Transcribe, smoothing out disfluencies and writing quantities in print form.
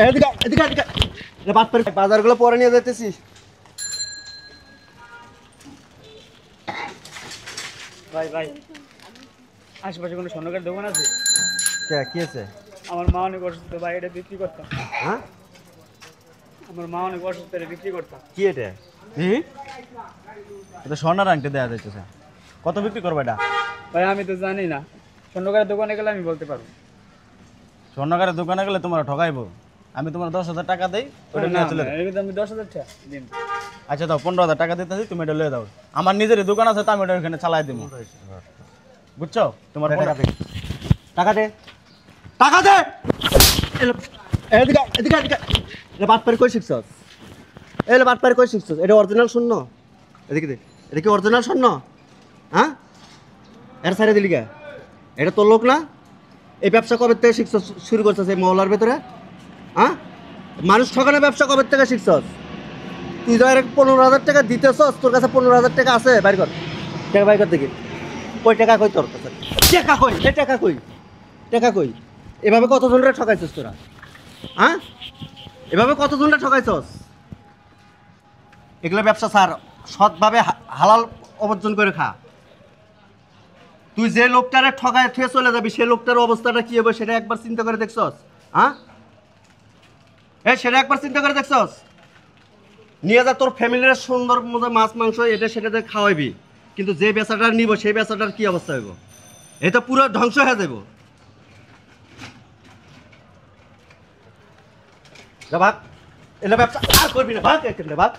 এদিকে এদিকে এদিকে বাজারগুলো পরে নিয়ে যেতেছি। ভাই ভাই, আশেপাশে কোনো স্বর্ণকার দোকান আছে? কি আছে? আমার মা অনেক অসুস্থ ভাই, এটা বিক্রি করতাম। হ্যাঁ, আমার মা অনেক অসুস্থ, এটা বিক্রি করতাম। কি এটা? এটা স্বর্ণের আংটি দেওয়া যাইতেছে, কত বিক্রি করবে এটা? ভাই আমি তো জানি না, স্বর্ণকারের দোকানে গেলে আমি বলতে পারবো। স্বর্ণকারের দোকানে গেলে তোমার ঠকাইবো। আমি তোমার 10,000 টাকা দেই, ওটা নিয়ে চলে যাও। এটা আমি 10,000 টাকা দিন। আচ্ছা দাও, 15,000 টাকা দিতেছি, তুমি এটা লয়ে দাও। আমার নিজেরই দোকান আছে, তো আমি ওটা ওখানে চালাই দিব, বুঝছো? তোমার টাকা দে, টাকা দে, টাকা দে। এদিকে এদিকে এদিকে, এটা বাটপারি কই শিখছস? এলে বাটপারি কই শিখছস? এটা অরিজিনাল শূন্য। এদিকে দে, এটা কি অরিজিনাল শূন্য? হ্যাঁ, এর সাইডে দিলি কে? এটা তোর লোক না? এই ব্যবসা কবে থেকে শিখছস, শুরু করছস এই মহল্লার ভেতরে? হ্যাঁ, মানুষ ঠকানোর ব্যবসা কবে থেকে শিখছস? তুই যা 15,000 টাকা দিতেছস, তোর কাছে 15,000 টাকা আছে? বাইর কর টাকা, বাইর কর দেখি। কই টাকা কই তোর কাছে? টাকা কই? এই টাকা কই? টাকা কই? এভাবে কতজনরা ঠকাইছস তোরা? হ্যাঁ, এভাবে কতজনরা ঠকাইছস? এগুলো ব্যবসা স্যার, সৎভাবে হালাল অবর্জন করে খা। তুই যে লোকটারে ঠকায় থুয়ে চলে যাবি, সে লোকটার অবস্থাটা কি হবে সেটা একবার চিন্তা করে দেখছস? হ্যাঁ, সেটা একবার চিন্তা করে দেখছস? নিয়ে যা তোর ফ্যামিলির সুন্দর মতো মাছ মাংস এটা সেটাতে খাওয়াইবি, কিন্তু যে বেচাটা নিব সেই বেচাটার কি অবস্থা হইব? এটা পুরো ধ্বংস হয়ে যাব। ভাগ, এলে ব্যবসা আর করবি না, ভাগ এখানে ভাগ।